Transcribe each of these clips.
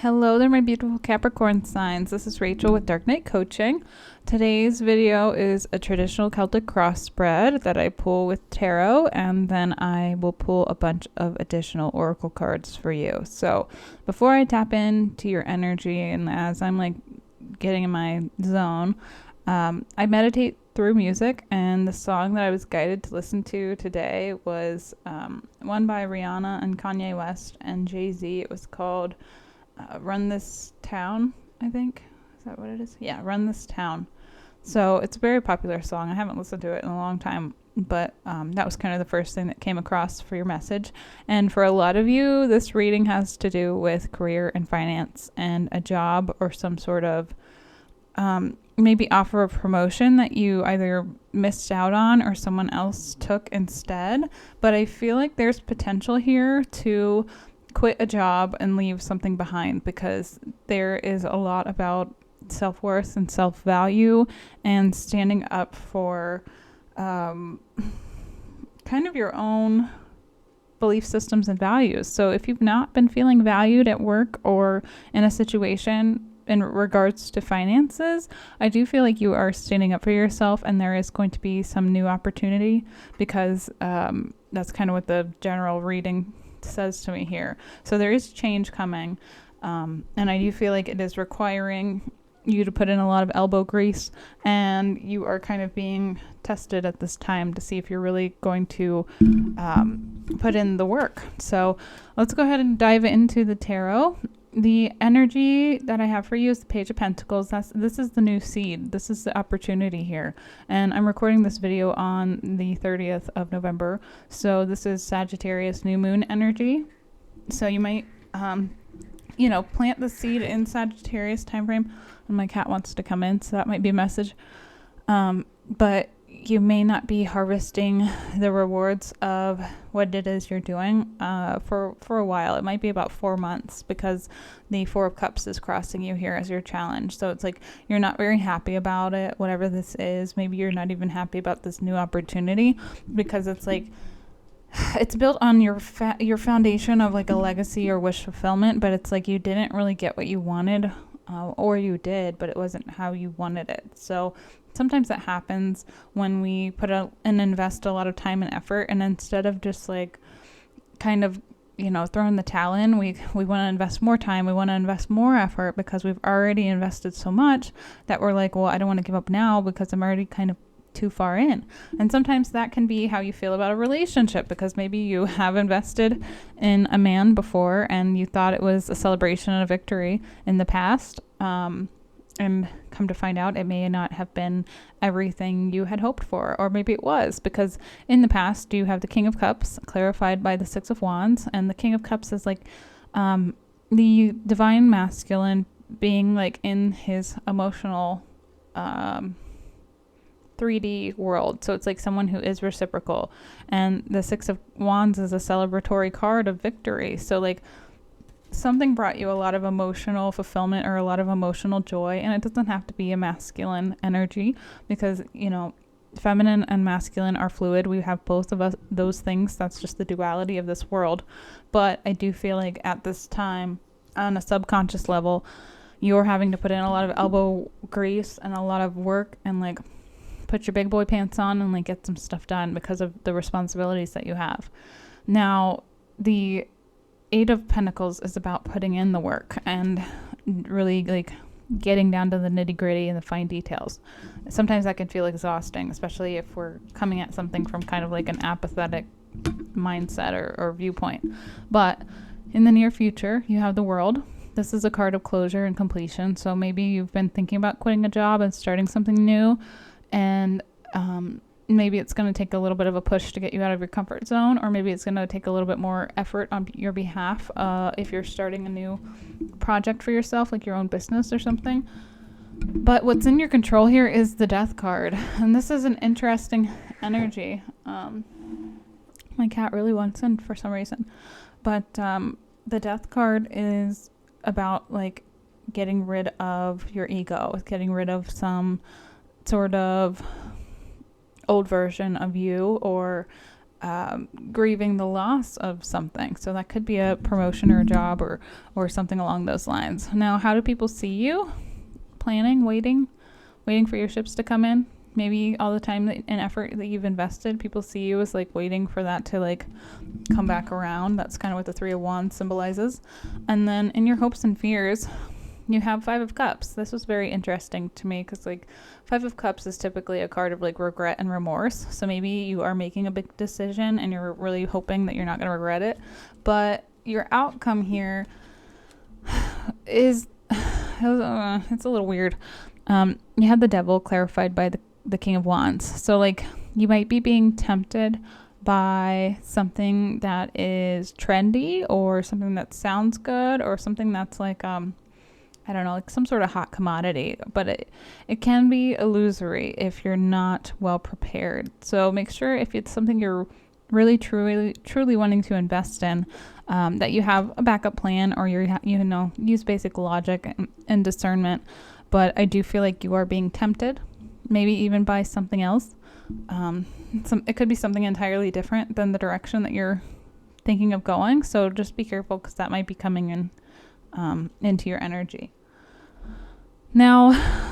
Hello there, my beautiful Capricorn signs. This is Rachel with Dark Knight Coaching. Today's video is a traditional Celtic crossbread that I pull with tarot, and then I will pull a bunch of additional oracle cards for you. So before I tap into your energy and as I'm like getting in my zone, I meditate through music, and the song that I was guided to listen to today was one by Rihanna and Kanye West and Jay-Z. It was called Run This Town, I think. Is that what it is? Yeah, Run This Town. So it's a very popular song. I haven't listened to it in a long time, but that was kind of the first thing that came across for your message. And for a lot of you, this reading has to do with career and finance and a job or some sort of maybe offer of promotion that you either missed out on or someone else took instead. But I feel like there's potential here to quit a job and leave something behind, because there is a lot about self-worth and self-value and standing up for kind of your own belief systems and values. So if you've not been feeling valued at work or in a situation in regards to finances, I do feel like you are standing up for yourself, and there is going to be some new opportunity, because that's kind of what the general reading says to me here. So there is change coming, and I do feel like it is requiring you to put in a lot of elbow grease, and you are kind of being tested at this time to see if you're really going to put in the work. So let's go ahead and dive into the tarot. The energy that I have for you is the Page of Pentacles. This is the new seed. This is the opportunity here. And I'm recording this video on the 30th of November. So this is Sagittarius new moon energy. So you might, plant the seed in Sagittarius time frame. And my cat wants to come in, so that might be a message. But you may not be harvesting the rewards of what it is you're doing for a while. It might be about 4 months, because the Four of Cups is crossing you here as your challenge. So it's like you're not very happy about it, whatever this is. Maybe you're not even happy about this new opportunity, because it's like it's built on your foundation of like a legacy or wish fulfillment, but it's like you didn't really get what you wanted, or you did, but it wasn't how you wanted it. So sometimes that happens when we put out and invest a lot of time and effort, and instead of just like kind of, throwing the towel in, we want to invest more time, we want to invest more effort, because we've already invested so much that we're like, well, I don't want to give up now because I'm already kind of too far in. And sometimes that can be how you feel about a relationship, because maybe you have invested in a man before and you thought it was a celebration and a victory in the past, and come to find out it may not have been everything you had hoped for, or maybe it was, because in the past you have the King of Cups clarified by the Six of Wands, and the King of Cups is like the divine masculine being like in his emotional 3D world. So it's like someone who is reciprocal, and the Six of Wands is a celebratory card of victory. So like something brought you a lot of emotional fulfillment or a lot of emotional joy, and it doesn't have to be a masculine energy, because feminine and masculine are fluid. We have both of us, those things. That's just the duality of this world. But I do feel like at this time, on a subconscious level, you're having to put in a lot of elbow grease and a lot of work, and like put your big boy pants on and like get some stuff done because of the responsibilities that you have. Now, the Eight of Pentacles is about putting in the work and really like getting down to the nitty gritty and the fine details. Sometimes that can feel exhausting, especially if we're coming at something from kind of like an apathetic mindset or viewpoint. But in the near future, you have the World. This is a card of closure and completion. So maybe you've been thinking about quitting a job and starting something new, and maybe it's going to take a little bit of a push to get you out of your comfort zone, or maybe it's going to take a little bit more effort on your behalf if you're starting a new project for yourself, like your own business or something. But what's in your control here is the Death card, and this is an interesting energy. My cat really wants in for some reason, but the Death card is about like getting rid of your ego, getting rid of some sort of old version of you, or grieving the loss of something. So that could be a promotion or a job or something along those lines. Now, how do people see you? Planning, waiting for your ships to come in. Maybe all the time and effort that you've invested, people see you as like waiting for that to like come back around. That's kind of what the 3 of Wands symbolizes. And then in your hopes and fears, you have 5 of Cups. This was very interesting to me because like 5 of Cups is typically a card of like regret and remorse. So maybe you are making a big decision and you're really hoping that you're not going to regret it. But your outcome here is, it's a little weird. You had the Devil clarified by the King of Wands. So like you might be being tempted by something that is trendy or something that sounds good or something that's like, I don't know, like some sort of hot commodity, but it can be illusory if you're not well prepared. So make sure if it's something you're really, truly wanting to invest in, that you have a backup plan or use basic logic and discernment. But I do feel like you are being tempted, maybe even by something else. It could be something entirely different than the direction that you're thinking of going. So just be careful because that might be coming in into your energy. Now,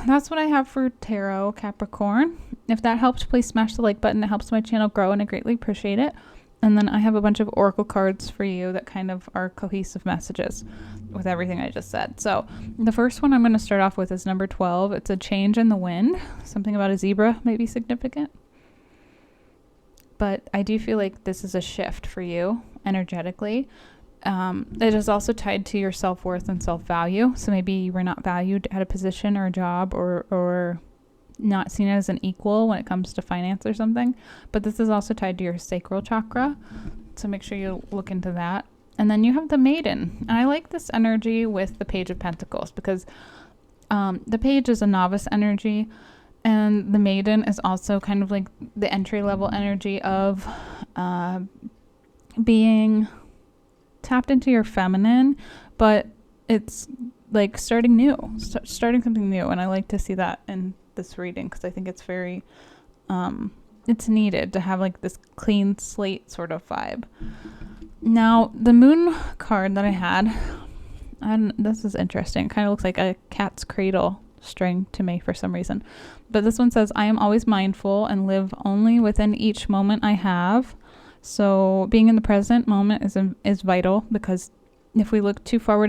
that's what I have for Tarot Capricorn. If that helped, please smash the like button. It helps my channel grow and I greatly appreciate it. And then I have a bunch of oracle cards for you that kind of are cohesive messages with everything I just said. So the first one I'm going to start off with is number 12. It's a change in the wind. Something about a zebra may be significant. But I do feel like this is a shift for you energetically. It is also tied to your self-worth and self-value. So maybe you were not valued at a position or a job or not seen as an equal when it comes to finance or something. But this is also tied to your sacral chakra. So make sure you look into that. And then you have the Maiden. And I like this energy with the Page of Pentacles because the Page is a novice energy. And the Maiden is also kind of like the entry-level energy of being tapped into your feminine, but it's like starting new, starting something new. And I like to see that in this reading because I think it's very, it's needed to have like this clean slate sort of vibe. Now, the Moon card that I had, and this is interesting. It kind of looks like a cat's cradle string to me for some reason. But this one says, I am always mindful and live only within each moment I have. So being in the present moment is vital because if we look too far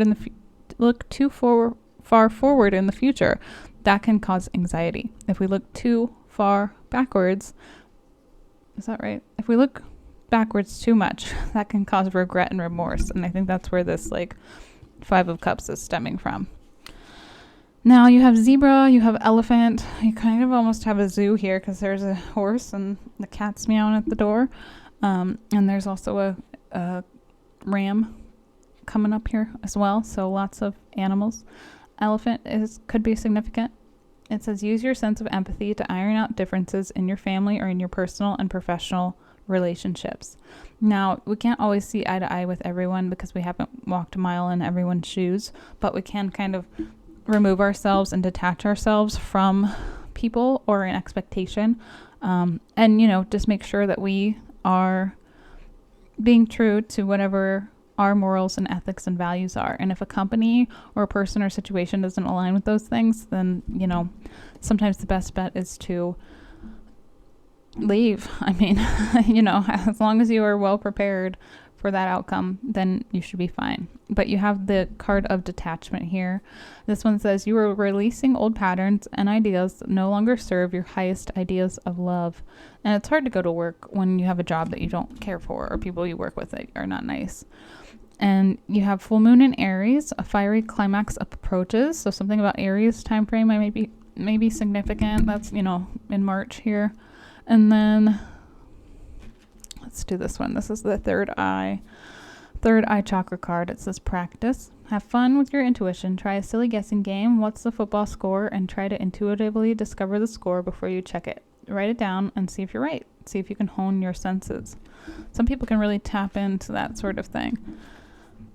forward in the future, that can cause anxiety. If we look too far backwards, is that right? If we look backwards too much, that can cause regret and remorse. And I think that's where this like 5 of Cups is stemming from. Now you have zebra, you have elephant. You kind of almost have a zoo here because there's a horse and the cat's meowing at the door. And there's also a ram coming up here as well. So lots of animals. Elephant could be significant. It says use your sense of empathy to iron out differences in your family or in your personal and professional relationships. Now, we can't always see eye to eye with everyone because we haven't walked a mile in everyone's shoes, but we can kind of remove ourselves and detach ourselves from people or an expectation. And, just make sure that we are being true to whatever our morals and ethics and values are. And if a company or a person or situation doesn't align with those things, then, sometimes the best bet is to leave. I mean, as long as you are well prepared for that outcome, then you should be fine. But you have the card of detachment here. This one says you are releasing old patterns and ideas that no longer serve your highest ideas of love. And it's hard to go to work when you have a job that you don't care for or people you work with that are not nice. And you have full moon in Aries, a fiery climax approaches. So something about Aries time frame may be significant. That's, in March here. And then let's do this one. This is the third eye chakra card. It says practice. Have fun with your intuition. Try a silly guessing game. What's the football score? And try to intuitively discover the score before you check it. Write it down and see if you're right. See if you can hone your senses. Some people can really tap into that sort of thing.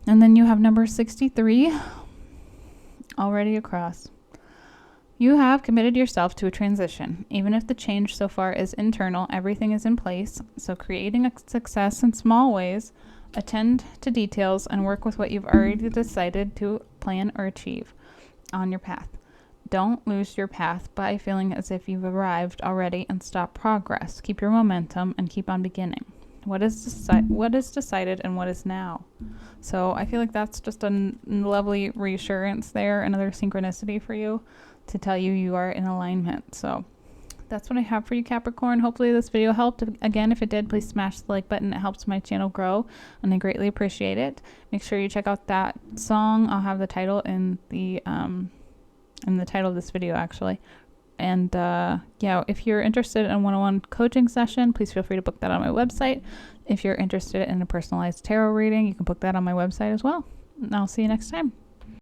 And then you have number 63 already across. You have committed yourself to a transition. Even if the change so far is internal, everything is in place. So creating a success in small ways, attend to details, and work with what you've already decided to plan or achieve on your path. Don't lose your path by feeling as if you've arrived already and stop progress. Keep your momentum and keep on beginning. What is decided and what is now? So I feel like that's just a lovely reassurance there, another synchronicity for you to tell you you are in alignment. So that's what I have for you, Capricorn. Hopefully this video helped. Again, if it did, please smash the like button. It helps my channel grow and I greatly appreciate it. Make sure you check out that song. I'll have the title in the title of this video actually. And yeah, if you're interested in a one-on-one coaching session, please feel free to book that on my website. If you're interested in a personalized tarot reading, you can book that on my website as well. And I'll see you next time.